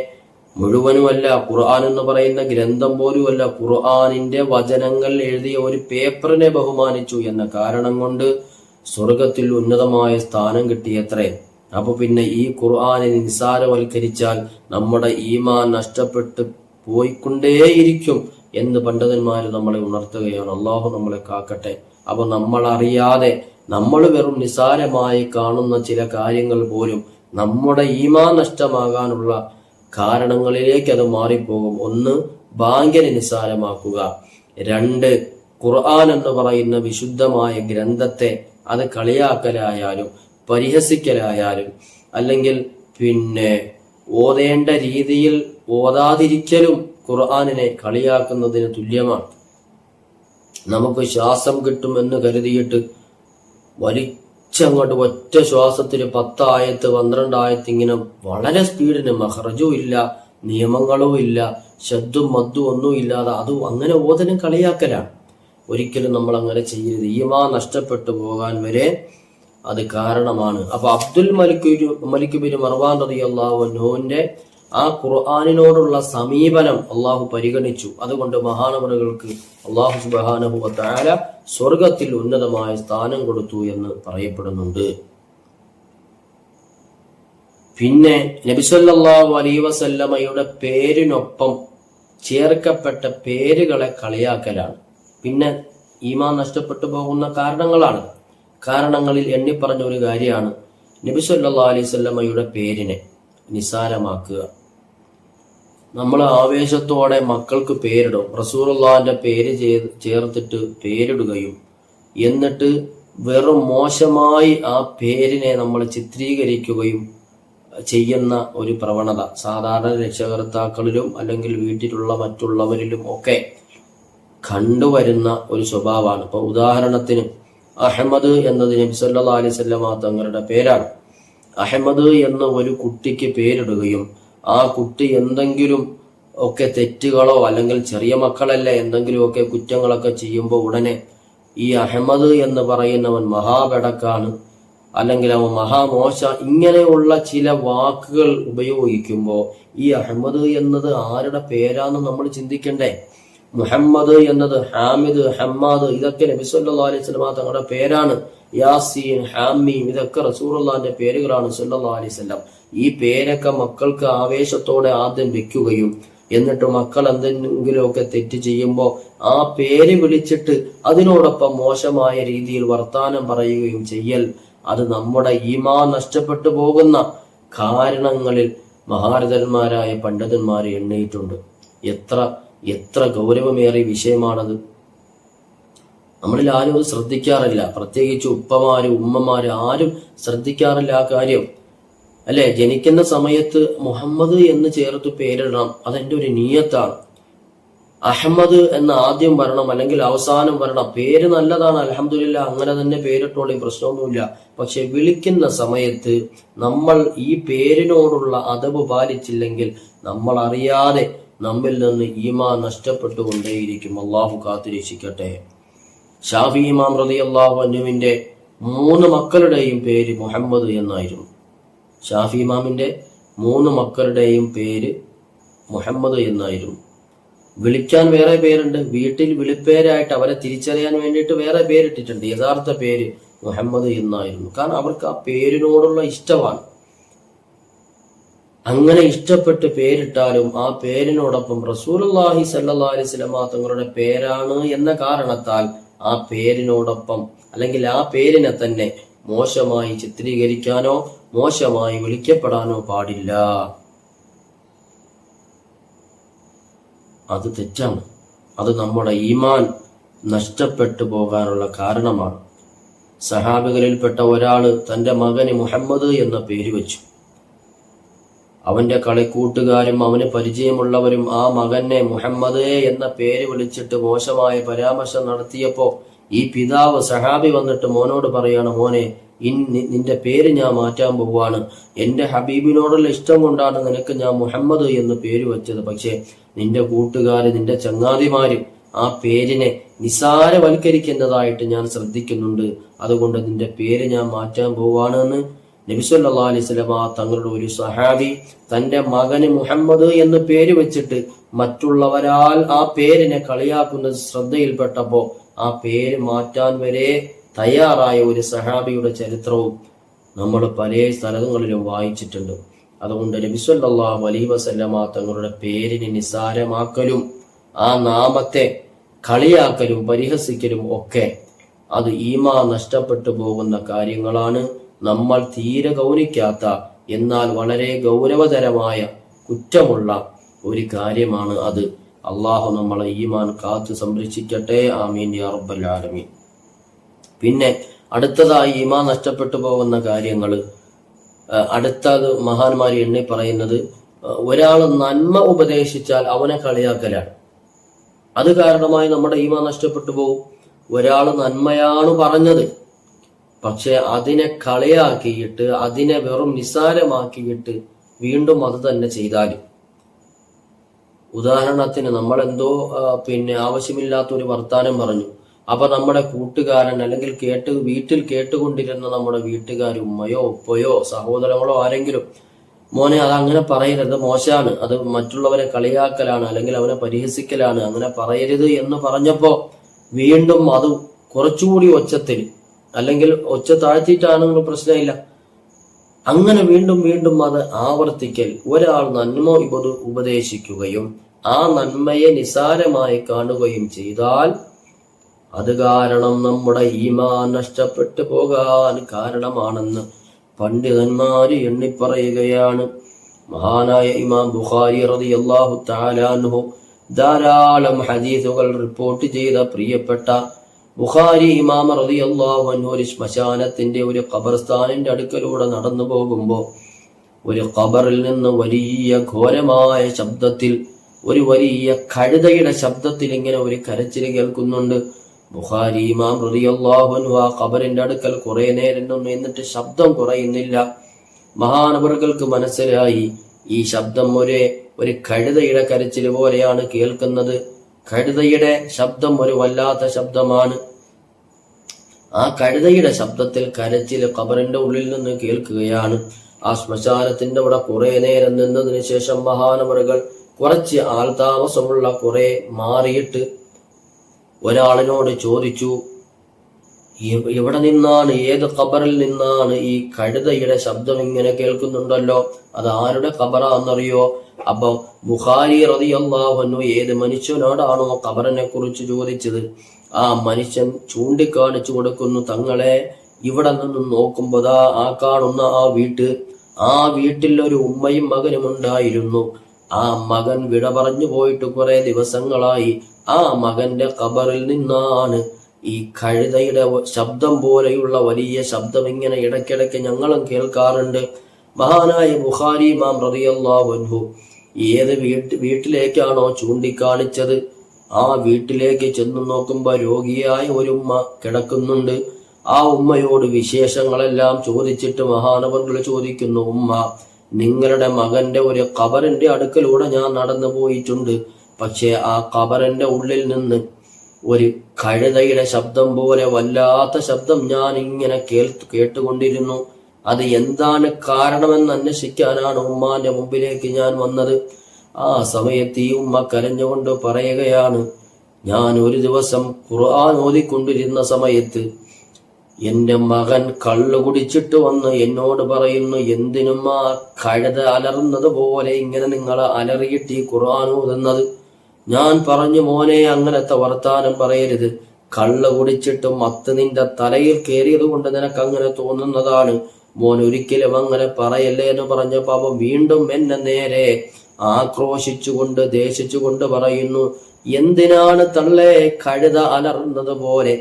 മുഴുവനുമല്ല, ഖുർആൻ എന്ന് പറയുന്ന ഗ്രന്ഥം പോലുമല്ല, ഖുർആനിന്റെ വചനങ്ങൾ എഴുതിയ ഒരു പേപ്പറിനെ ബഹുമാനിച്ചു എന്ന കാരണം കൊണ്ട് സ്വർഗത്തിൽ ഉന്നതമായ സ്ഥാനം കിട്ടിയത്രേ. അപ്പൊ പിന്നെ ഈ ഖുർആനെ നിസ്സാരവൽക്കരിച്ചാൽ നമ്മുടെ ഈമാൻ നഷ്ടപ്പെട്ട് പോയിക്കൊണ്ടേയിരിക്കും എന്ന് പണ്ഡിതന്മാര് നമ്മളെ ഉണർത്തുകയാണ്. അള്ളാഹു നമ്മളെ കാക്കട്ടെ. അപ്പൊ നമ്മൾ അറിയാതെ നമ്മൾ വെറും നിസ്സാരമായി കാണുന്ന ചില കാര്യങ്ങൾ പോലും നമ്മുടെ ഈമാൻ നഷ്ടമാകാനുള്ള കാരണങ്ങളിലേക്ക് അത് മാറിപ്പോകും. ഒന്ന്, ബാങ്കിനെ നിസ്സാരമാക്കുക. രണ്ട്, ഖുർആൻ എന്ന് പറയുന്ന വിശുദ്ധമായ ഗ്രന്ഥത്തെ അത് കളിയാക്കലായാലും പരിഹസിക്കലായാലും അല്ലെങ്കിൽ പിന്നെ ഓതേണ്ട രീതിയിൽ ഓതാതിരിക്കലും ഖുർആനിനെ കളിയാക്കുന്നതിന് തുല്യമാണ്. നമുക്ക് ശ്വാസം കിട്ടുമെന്ന് കരുതിയിട്ട് വലിച്ചങ്ങോട്ട് ഒറ്റ ശ്വാസത്തിൽ 10 ആയത്ത് 12 ആയത്ത് ഇങ്ങനെ വളരെ സ്പീഡിന് മഹ്റജും ഇല്ല, നിയമങ്ങളും ഇല്ല, ശബ്ദും മദ്ദും ഒന്നും ഇല്ലാതെ അത് അങ്ങനെ ഓതനും കളിയാക്കലാണ്. ഒരിക്കലും നമ്മൾ അങ്ങനെ ചെയ്യരുത്. ഈമാൻ നഷ്ടപ്പെട്ടു പോകാൻ വരെ അത് കാരണമാണ്. അപ്പൊ അബ്ദുൽ മലിക് ബിൻ മർവാൻ റളിയല്ലാഹു അൻഹുവിന്റെ ആ ഖുർആനിനോടുള്ള സമീപനം അള്ളാഹു പരിഗണിച്ചു. അതുകൊണ്ട് മഹാനവറുകൾക്ക് അള്ളാഹു സുബ്ഹാനഹു വ തആല സ്വർഗത്തിൽ ഉന്നതമായ സ്ഥാനം കൊടുത്തു എന്ന് പറയപ്പെടുന്നുണ്ട്. പിന്നെ നബി സല്ലല്ലാഹു അലൈഹി വസല്ലമയുടെ പേരിനൊപ്പം ചേർക്കപ്പെട്ട പേരുകളെ കളിയാക്കലാണ്. പിന്നെ ഈമാൻ നഷ്ടപ്പെട്ടു പോകുന്ന കാരണങ്ങളിൽ എണ്ണിപ്പറഞ്ഞ ഒരു കാര്യമാണ് നബി സല്ലല്ലാഹു അലൈഹി വസല്ലമയുടെ പേരിനെ നിസാരമാക്കുക. നമ്മൾ ആവേശത്തോടെ മക്കൾക്ക് പേരിടും, റസൂലുള്ളാഹിന്റെ പേര് ചേർത്തിട്ട് പേരിടുകയും എന്നിട്ട് വെറും മോശമായി ആ പേരിനെ നമ്മൾ ചിത്രീകരിക്കുകയും ചെയ്യുന്ന ഒരു പ്രവണത സാധാരണ രക്ഷകർത്താക്കളിലും അല്ലെങ്കിൽ വീട്ടിലുള്ള മറ്റുള്ളവരിലും ഒക്കെ കണ്ടുവരുന്ന ഒരു സ്വഭാവമാണ്. ഇപ്പൊ ഉദാഹരണത്തിന് അഹമ്മദ് എന്നത് നബി സല്ലല്ലാഹു അലൈഹി വസല്ലമ തങ്ങളുടെ പേരാണ്. അഹമ്മദ് എന്ന ഒരു കുട്ടിക്ക് പേരിടുകയും ആ കുട്ടി എന്തെങ്കിലും ഒക്കെ തെറ്റുകളോ അല്ലെങ്കിൽ ചെറിയ മക്കളല്ലേ എന്തെങ്കിലുമൊക്കെ കുറ്റങ്ങളൊക്കെ ചെയ്യുമ്പോൾ ഉടനെ ഈ അഹമ്മദ് എന്ന് പറയുന്നവൻ മഹാബെടക്കാണ് അല്ലെങ്കിൽ അവൻ മഹാമോശ ഇങ്ങനെയുള്ള ചില വാക്കുകൾ ഉപയോഗിക്കുമ്പോൾ ഈ അഹമ്മദ് എന്നത് ആരുടെ പേരാന്ന് നമ്മൾ ചിന്തിക്കണ്ടേ? മുഹമ്മദ് എന്നത്, ഹാമിദ്, ഹമ്മാദ് ഇതൊക്കെ നബി സല്ലല്ലാഹു അലൈഹി വസല്ലം തങ്ങളുടെ പേരാണ്. യാസീൻ, ഹാമീം ഇതൊക്കെ റസൂലുള്ളാഹിന്റെ പേരുകളാണ് സല്ലല്ലാഹു അലൈഹി വസല്ലം. ഈ പേരൊക്കെ മക്കൾക്ക് ആവേശത്തോടെ ആദ്യം വെക്കുകയും എന്നിട്ട് മക്കൾ എന്തെങ്കിലുമൊക്കെ തെറ്റ് ചെയ്യുമ്പോൾ ആ പേര് വിളിച്ചിട്ട് അതിനോടൊപ്പം മോശമായ രീതിയിൽ വർത്താനം പറയുകയും ചെയ്യൽ, അത് നമ്മുടെ ഈമാൻ നഷ്ടപ്പെട്ടു പോകുന്ന കാരണങ്ങളിൽ മഹാരഥന്മാരായ പണ്ഡിതന്മാരെ എണ്ണയിട്ടുണ്ട്. എത്ര എത്ര ഗൗരവമേറിയ വിഷയമാണത്. നമ്മളിൽ ആരും അത് ശ്രദ്ധിക്കാറില്ല. പ്രത്യേകിച്ച് ഉപ്പമാരും ഉമ്മമാരും ആരും ശ്രദ്ധിക്കാറില്ല ആ കാര്യം. അല്ലെ, ജനിക്കുന്ന സമയത്ത് മുഹമ്മദ് എന്ന് ചേർത്ത് പേരിടണം, അതെന്റെ ഒരു നിയത്താണ്. അഹമ്മദ് എന്ന് ആദ്യം വരണം അല്ലെങ്കിൽ അവസാനം വരണം. പേര് നല്ലതാണ്, അൽഹംദുലില്ലാ, അങ്ങനെ തന്നെ പേരിട്ടോളി, പ്രശ്നമൊന്നുമില്ല. പക്ഷെ വിളിക്കുന്ന സമയത്ത് നമ്മൾ ഈ പേരിനോടുള്ള അദബ് പാലിച്ചില്ലെങ്കിൽ നമ്മൾ അറിയാതെ നമ്മിൽ നിന്ന് ഈമാൻ നഷ്ടപ്പെട്ടുകൊണ്ടേയിരിക്കും. അള്ളാഹു കാത്തുരക്ഷിക്കട്ടെ. ഷാഫി ഇമാം റളിയല്ലാഹു അൻഹുവിന്റെ 3 മക്കളുടെയും പേര് മുഹമ്മദ് എന്നായിരുന്നു. ഷാഫി ഇമാമിന്റെ 3 മക്കളുടെയും പേര് മുഹമ്മദ് എന്നായിരുന്നു. വിളിക്കാൻ വേറെ പേരുണ്ട്, വീട്ടിൽ വിളിപ്പേരായിട്ട് അവരെ തിരിച്ചറിയാൻ വേണ്ടിയിട്ട് വേറെ പേരിട്ടിട്ടുണ്ട്. യഥാർത്ഥ പേര് മുഹമ്മദ് എന്നായിരുന്നു. കാരണം അവർക്ക് ആ പേരിനോടുള്ള ഇഷ്ടമാണ്. അങ്ങനെ ഇഷ്ടപ്പെട്ട് പേരിട്ടാലും ആ പേരിനോടൊപ്പം റസൂലുള്ളാഹി സ്വല്ലല്ലാഹി അലൈഹി വസല്ലം തങ്ങളുടെ പേരാണ് എന്ന കാരണത്താൽ ആ പേരിനോടൊപ്പം അല്ലെങ്കിൽ ആ പേരിനെ തന്നെ മോശമായി ചിത്രീകരിക്കാനോ മോശമായി വിളിക്കപ്പെടാനോ പാടില്ല. അത് തെറ്റാണ്. അത് നമ്മുടെ ഈമാൻ നഷ്ടപ്പെട്ടു പോകാനുള്ള കാരണമാണ്. സഹാബികളിൽപ്പെട്ട ഒരാള് തന്റെ മകന് മുഹമ്മദ് എന്ന പേര് വെച്ചു. അവന്റെ കളിക്കൂട്ടുകാരും അവന് പരിചയമുള്ളവരും ആ മകനെ മുഹമ്മദ് എന്ന പേര് വിളിച്ചിട്ട് മോശമായ പരാമർശം നടത്തിയപ്പോ ഈ പിതാവ് സഹാബി വന്നിട്ട് മോനോട് പറയാണ്, മോനെ, നിന്റെ പേര് ഞാൻ മാറ്റാൻ പോവാണ്. എന്റെ ഹബീബിനോടുള്ള ഇഷ്ടം കൊണ്ടാണ് നിനക്ക് ഞാൻ മുഹമ്മദ് എന്ന് പേര് വെച്ചത്. പക്ഷെ നിന്റെ കൂട്ടുകാര്, നിന്റെ ചങ്ങാതിമാര് ആ പേരിനെ നിസാരവൽക്കരിക്കുന്നതായിട്ട് ഞാൻ ശ്രദ്ധിക്കുന്നുണ്ട്. അതുകൊണ്ട് നിന്റെ പേര് ഞാൻ മാറ്റാൻ പോവാണ് എന്ന് നബി സല്ലല്ലാഹു അലൈഹി വസല്ലം തങ്ങളുടെ ഒരു സഹാബി തന്റെ മകന് മുഹമ്മദ് എന്ന് പേര് വെച്ചിട്ട് മറ്റുള്ളവരാൽ ആ പേരിനെ കളിയാക്കുന്നത് ശ്രദ്ധയിൽപ്പെട്ടപ്പോ ആ പേര് മാറ്റാൻ വരെ തയ്യാറായ ഒരു സഹാബിയുടെ ചരിത്രവും നമ്മൾ പല സ്ഥലങ്ങളിലും വായിച്ചിട്ടുണ്ട്. അതുകൊണ്ട് നബി സല്ലല്ലാഹു അലൈഹി വസല്ലം തങ്ങളുടെ പേരിനെ നിസാരമാക്കലും ആ നാമത്തെ കളിയാക്കലും പരിഹസിക്കലും ഒക്കെ അത് ഈമാൻ നഷ്ടപ്പെട്ടു പോകുന്ന കാര്യങ്ങളാണ്. നമ്മൾ തീരെ ഗൗനിക്കാത്ത എന്നാൽ വളരെ ഗൗരവതരമായ കുറ്റമുള്ള ഒരു കാര്യമാണ് അത്. അള്ളാഹു നമ്മളെ ഈമാൻ കാത്തു സംരക്ഷിക്കട്ടെ. ആമീൻ യാ റബ്ബൽ ആലമീൻ. പിന്നെ അടുത്തതായി ഈമാൻ നഷ്ടപ്പെട്ടു പോകുന്ന കാര്യങ്ങൾ, അടുത്തത് മഹാന്മാർ എണ്ണി പറയുന്നത്, ഒരാൾ നന്മ ഉപദേശിച്ചാൽ അവനെ കളിയാക്കലാണ്. അത് കാരണമായി നമ്മുടെ ഈമാൻ നഷ്ടപ്പെട്ടു പോകും. ഒരാൾ നന്മയാണ് പറഞ്ഞത്, പക്ഷെ അതിനെ കളിയാക്കിയിട്ട് അതിനെ വെറും നിസാരമാക്കിയിട്ട് വീണ്ടും അത് തന്നെ ചെയ്താലും, ഉദാഹരണത്തിന് നമ്മളെന്തോ ആവശ്യമില്ലാത്ത ഒരു വർത്താനം പറഞ്ഞു, അപ്പൊ നമ്മുടെ കൂട്ടുകാരൻ അല്ലെങ്കിൽ വീട്ടിൽ കേട്ടുകൊണ്ടിരുന്ന നമ്മുടെ വീട്ടുകാർ, ഉമ്മയോ ഉപ്പയോ സഹോദരങ്ങളോ ആരെങ്കിലും, മോനെ അത് അങ്ങനെ പറയരുത്, മോശമാണ്, അത് മറ്റുള്ളവരെ കളിയാക്കലാണ് അല്ലെങ്കിൽ അവനെ പരിഹസിക്കലാണ്, അങ്ങനെ പറയരുത് എന്ന് പറഞ്ഞപ്പോ വീണ്ടും അത് കുറച്ചുകൂടി ഒച്ചത്തിൽ അല്ലെങ്കിൽ ഒച്ച താഴ്ത്തിയിട്ടാണെങ്കിൽ പ്രശ്നമില്ല, അങ്ങനെ വീണ്ടും വീണ്ടും അത് ആവർത്തിക്കൽ. ഒരാൾ നന്മ ഉപദേശിക്കുകയും ആ നന്മയെ നിസാരമായി കാണുകയും ചെയ്താൽ അത് കാരണം നമ്മുടെ ഈമാൻ നഷ്ടപ്പെട്ടു പോകാൻ കാരണമാണെന്ന് പണ്ഡിതന്മാര് എണ്ണിപ്പറയുകയാണ്. മഹാനായ ഇമാം ബുഖാരി റളിയല്ലാഹു തആല അൻഹു ധാരാളം ഹദീസുകൾ റിപ്പോർട്ട് ചെയ്ത പ്രിയപ്പെട്ട ബുഖാരി ഇമാം റളിയല്ലാഹു അൻഹു ഒരു ശ്മശാനത്തിന്റെ ഒരു ഖബർസ്ഥാനിന്റെ അടുക്കലൂടെ നടന്നു പോകുമ്പോ ഒരു ഖബറിൽ നിന്ന് വലിയ ഘോരമായ ശബ്ദത്തിൽ, ഒരു വലിയ കഴുതയുടെ ശബ്ദത്തിൽ ഇങ്ങനെ ഒരു കരച്ചിൽ കേൾക്കുന്നുണ്ട്. ബുഖാരി ഇമാം റളിയല്ലാഹു അൻഹു ആ ഖബറിന്റെ അടുക്കൽ കുറെ നേരം നിന്നിട്ട് ശബ്ദം കുറയുന്നില്ല. മഹാനവറുകൾക്ക് മനസ്സിലായി ഈ ശബ്ദം ഒരു കഴുതയുടെ കരച്ചിൽ പോലെയാണ് കേൾക്കുന്നത്. കഴുതയുടെ ശബ്ദം ഒരു വല്ലാത്ത ശബ്ദമാണ്. ആ കഴുതയുടെ ശബ്ദത്തിൽ കരച്ചിൽ ഖബറിന്റെ ഉള്ളിൽ നിന്ന് കേൾക്കുകയാണ്. ആ ശ്മശാനത്തിന്റെ അവിടെ കുറെ നേരം നിന്നതിന് ശേഷം മഹാനവറുകൾ കുറച്ച് ആൾതാമസമുള്ള കുറെ മാറിയിട്ട് ഒരാളിനോട് ചോദിച്ചു, എവിടെ നിന്നാണ്, ഏത് ഖബറിൽ നിന്നാണ് ഈ കഴുതയുടെ ശബ്ദം ഇങ്ങനെ കേൾക്കുന്നുണ്ടല്ലോ, അത് ആരുടെ ഖബറാന്നറിയോ? അപ്പൊ ബുഖാരി റളിയല്ലാഹു അൻഹു ഏത് മനുഷ്യനോടാണോ ഖബറിനെ കുറിച്ച് ചോദിച്ചത്, ആ മനുഷ്യൻ ചൂണ്ടിക്കാണിച്ചു കൊടുക്കുന്നു, തങ്ങളെ ഇവിടെ നിന്നും നോക്കുമ്പോൾ ആ കാണുന്ന ആ വീട്ടിൽ ഒരു ഉമ്മയും മകനും ഉണ്ടായിരുന്നു. ആ മകൻ വിട പറഞ്ഞു പോയിട്ട് കുറെ ദിവസങ്ങളായി. ആ മകന്റെ ഖബറിൽ നിന്നാണ് ഈ കഴുതയുടെ ശബ്ദം പോലെയുള്ള വലിയ ശബ്ദം ഇങ്ങനെ ഇടയ്ക്കിടയ്ക്ക് ഞങ്ങളും കേൾക്കാറുണ്ട്. മഹാനായ ബുഖാരി ഇമാം റളിയല്ലാഹു അൻഹു ഏത് വീട്ടിലേക്കാണോ ചൂണ്ടിക്കാണിച്ചത്, ആ വീട്ടിലേക്ക് ചെന്ന് നോക്കുമ്പോ രോഗിയായ ഒരു ഉമ്മ കിടക്കുന്നുണ്ട്. ആ ഉമ്മയോട് വിശേഷങ്ങളെല്ലാം ചോദിച്ചിട്ട് മഹാനവറുകൾ ചോദിക്കുന്നു, ഉമ്മ, നിങ്ങളുടെ മകന്റെ ഒരു ഖബറിന്റെ അടുക്കലൂടെ ഞാൻ നടന്നു പോയിട്ടുണ്ട്. പക്ഷെ ആ ഖബറിന്റെ ഉള്ളിൽ നിന്ന് ഒരു കഴുതയുടെ ശബ്ദം പോലെ വല്ലാത്ത ശബ്ദം ഞാൻ ഇങ്ങനെ കേട്ടുകൊണ്ടിരുന്നു. അത് എന്താണ് കാരണമെന്ന് അന്വേഷിക്കാനാണ് ഉമ്മാന്റെ മുമ്പിലേക്ക് ഞാൻ വന്നത്. ആ സമയത്ത് ഈ ഉമ്മ കരഞ്ഞുകൊണ്ട് പറയുകയാണ്, ഞാൻ ഒരു ദിവസം ഖുർആൻ ഓതിക്കൊണ്ടിരുന്ന സമയത്ത് എന്റെ മകൻ കള്ളു കുടിച്ചിട്ട് വന്ന് എന്നോട് പറയുന്നു, എന്തിനും ആ കഴുത അലറുന്നത് പോലെ ഇങ്ങനെ നിങ്ങൾ അലറിയിട്ട് ഈ ഖുർആൻ ഓതുന്നത്? ഞാൻ പറഞ്ഞു, മോനെ, അങ്ങനത്തെ വർത്താനം പറയരുത്. കള്ളു കുടിച്ചിട്ട് മത്ത് നിന്റെ തലയിൽ കയറിയത് കൊണ്ട് നിനക്ക് അങ്ങനെ തോന്നുന്നതാണ്. മോൻ ഒരിക്കലും അങ്ങനെ പറയല്ലേ എന്ന് പറഞ്ഞപ്പോ അവൻ വീണ്ടും എന്നെ നേരെ ആക്രോശിച്ചുകൊണ്ട് ദേശിച്ചുകൊണ്ട് പറയുന്നു, എന്തിനാണ് തള്ളേ കഴുത അലറുന്നത് പോലെ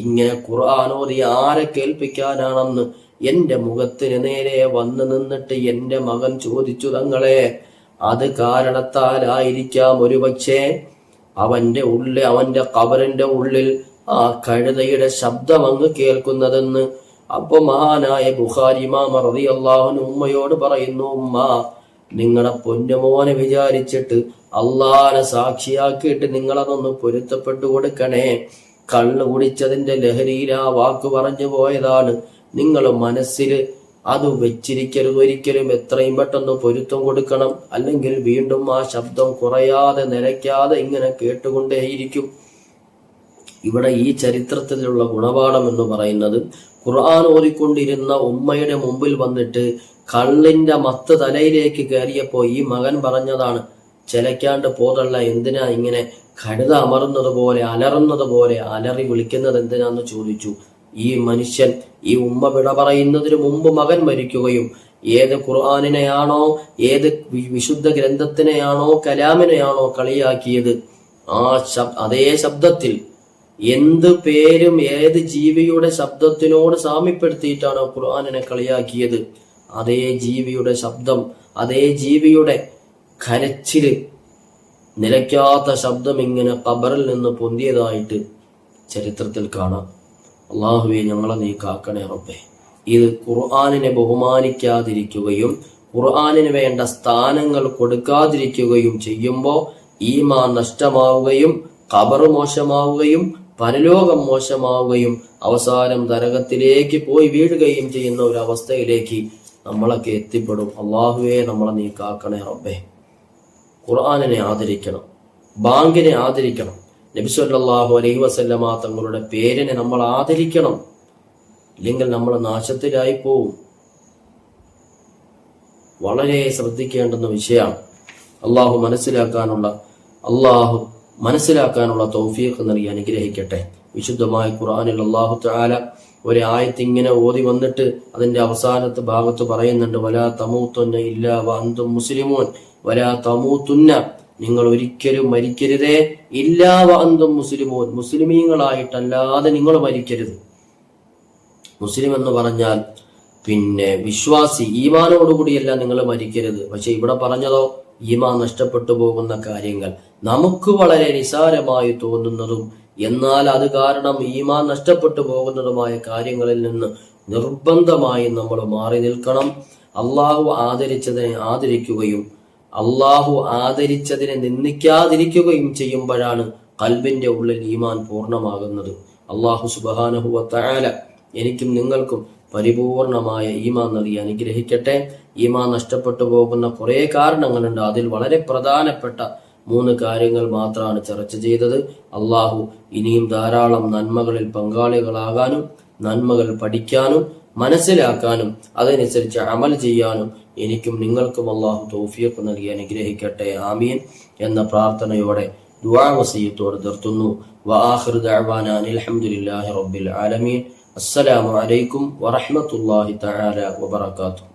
ഇങ്ങനെ ഖുർആൻ ഓതി ആരെ കേൾപ്പിക്കാനാണെന്ന് എന്റെ മുഖത്തിന് നേരെ വന്നു നിന്നിട്ട് എന്റെ മകൻ ചോദിച്ചു, തങ്ങളെ അത് കാരണത്താലായിരിക്കാം ഒരുപക്ഷെ അവന്റെ ഖബറിന്റെ ഉള്ളിൽ ആ കഴുതയുടെ ശബ്ദം അങ്ങ് കേൾക്കുന്നതെന്ന്. അപ്പൊ മഹാനായ ബുഖാരി ഇമാം റളിയല്ലാഹു അൻഹു ഉമ്മയോട് പറയുന്നു, ഉമ്മ, നിങ്ങളുടെ പൊന്നുമോനെ വിചാരിച്ചിട്ട് അള്ളാനെ സാക്ഷിയാക്കിയിട്ട് നിങ്ങളതൊന്ന് പൊരുത്തപ്പെട്ടു കൊടുക്കണേ. കള്ളു കുടിച്ചതിന്റെ ലഹരിയിൽ ആ വാക്ക് പറഞ്ഞു പോയതാണ്. നിങ്ങൾ മനസ്സിൽ അത് വെച്ചിരിക്കരുത് ഒരിക്കലും. എത്രയും പെട്ടെന്ന് പൊരുത്തം കൊടുക്കണം, അല്ലെങ്കിൽ വീണ്ടും ആ ശബ്ദം കുറയാതെ നിലയ്ക്കാതെ ഇങ്ങനെ കേട്ടുകൊണ്ടേയിരിക്കും. ഇവിടെ ഈ ചരിത്രത്തിലുള്ള ഗുണപാഠം എന്ന് പറയുന്നത്, ഖുർആൻ ഓതിക്കൊണ്ടിരുന്ന ഉമ്മയുടെ മുമ്പിൽ വന്നിട്ട് കള്ളിന്റെ മത്ത് തലയിലേക്ക് കയറിയപ്പോ ഈ മകൻ പറഞ്ഞതാണ്, ചിലക്കാണ്ട് പോതല്ല, എന്തിനാ ഇങ്ങനെ കഴുത അമറുന്നത് പോലെ അലറുന്നത് പോലെ അലറി വിളിക്കുന്നത് എന്തിനാന്ന് ചോദിച്ചു. ഈ മനുഷ്യൻ, ഈ ഉമ്മ വിട പറയുന്നതിന് മുമ്പ് മകൻ മരിക്കുകയും ഏത് ഖുർആനിനെയാണോ, ഏത് വിശുദ്ധ ഗ്രന്ഥത്തിനെയാണോ, കലാമിനെയാണോ കളിയാക്കിയത്, അതേ ശബ്ദത്തിൽ എന്ത് പേരും ഏത് ജീവിയുടെ ശബ്ദത്തിനോട് സാമ്യപ്പെടുത്തിയിട്ടാണോ ഖുർആനിനെ കളിയാക്കിയത്, അതേ ജീവിയുടെ ശബ്ദം, അതേ ജീവിയുടെ കരച്ചില്, നിലയ്ക്കാത്ത ശബ്ദം ഇങ്ങനെ ഖബറിൽ നിന്ന് പൊന്തിയതായിട്ട് ചരിത്രത്തിൽ കാണാം. അള്ളാഹുവെ, ഞങ്ങളെ നീ കാക്കണേ റബ്ബേ. ഇത് ഖുർആനിനെ ബഹുമാനിക്കാതിരിക്കുകയും ഖുർആനിന് വേണ്ട സ്ഥാനങ്ങൾ കൊടുക്കാതിരിക്കുകയും ചെയ്യുമ്പോൾ ഈമാൻ നഷ്ടമാവുകയും ഖബർ മോശമാവുകയും പരലോകം മോശമാവുകയും അവസാനം നരകത്തിലേക്ക് പോയി വീഴുകയും ചെയ്യുന്ന ഒരു അവസ്ഥയിലേക്ക് നമ്മളൊക്കെ എത്തിപ്പെടും. അള്ളാഹുവെ, നമ്മളെ നീ കാക്കണേ റബ്ബേ. ഖുർആനിനെ ആദരിക്കണം, ബാങ്കിനെ ആദരിക്കണം, നബി സല്ലല്ലാഹു അലൈഹി വസല്ലമ തങ്ങളുടെ പേരിനെ നമ്മൾ ആദരിക്കണം. ഇല്ലെങ്കിൽ നമ്മൾ നാശത്തിലായി പോവും. വളരെ ശ്രദ്ധിക്കേണ്ടുന്ന വിഷയമാണ്. അള്ളാഹു മനസ്സിലാക്കാനുള്ള തൗഫീഖ് നൽകി അനുഗ്രഹിക്കട്ടെ. വിശുദ്ധമായ ഖുർആനിൽ അല്ലാഹു തആല ഒരു ആയത്ത് ഇങ്ങനെ ഓതി വന്നിട്ട് അതിന്റെ അവസാനത്തെ ഭാഗത്ത് പറയുന്നുണ്ട്, വലാ തമൂതുന്ന ഇല്ലാ വഅൻതും മുസ്ലിമൂൻ, വലാ തമൂതുന്ന, നിങ്ങൾ ഒരിക്കലും മരിക്കരുതേ, ഇല്ലാ വഅൻതും മുസ്ലിമൂൻ, മുസ്ലിമീങ്ങളായിട്ടല്ലാതെ നിങ്ങൾ മരിക്കരുത്. മുസ്ലിം എന്ന് പറഞ്ഞാൽ പിന്നെ വിശ്വാസി, ഈമാനോടുകൂടിയല്ല നിങ്ങൾ മരിക്കരുത്. പക്ഷെ ഇവിടെ പറഞ്ഞതോ ഈമാൻ നഷ്ടപ്പെട്ടു പോകുന്ന കാര്യങ്ങൾ, നമുക്ക് വളരെ നിസാരമായി തോന്നുന്നതും എന്നാൽ അത് കാരണം ഈമാൻ നഷ്ടപ്പെട്ടു പോകുന്നതുമായ കാര്യങ്ങളിൽ നിന്ന് നിർബന്ധമായി നമ്മൾ മാറി നിൽക്കണം. അള്ളാഹു ആദരിച്ചതിനെ ആദരിക്കുകയും അള്ളാഹു ആദരിച്ചതിനെ നിന്ദിക്കാതിരിക്കുകയും ചെയ്യുമ്പോഴാണ് ഖൽബിന്റെ ഉള്ളിൽ ഈമാൻ പൂർണ്ണമാകുന്നത്. അള്ളാഹു സുബ്ഹാനഹു വ തആല എനിക്കും നിങ്ങൾക്കും പരിപൂർണമായ ഈമാൻ നൽകി അനുഗ്രഹിക്കട്ടെ. ഈമാൻ നഷ്ടപ്പെട്ടു പോകുന്ന കുറെ കാരണങ്ങളുണ്ട്. അതിൽ വളരെ പ്രധാനപ്പെട്ട 3 കാര്യങ്ങൾ മാത്രമാണ് ചർച്ച ചെയ്തത്. അള്ളാഹു ഇനിയും ധാരാളം നന്മകളിൽ പങ്കാളികളാകാനും നന്മകൾ പഠിക്കാനും മനസ്സിലാക്കാനും അതനുസരിച്ച് അമൽ ചെയ്യാനും എനിക്കും നിങ്ങൾക്കും അള്ളാഹു തൗഫീഖ് നൽകി അനുഗ്രഹിക്കട്ടെ. ആമീൻ എന്ന പ്രാർത്ഥനയോടെ ദുആ വസിയത്തോടെ നിർത്തുന്നു. വആഖിറു ദഅവാനാ അൽഹംദുലില്ലാഹി റബ്ബിൽ ആലമീൻ. അസ്സലാമു അലൈക്കും വറഹ്മത്തുള്ളാഹി തആല വബറകാതുഹു.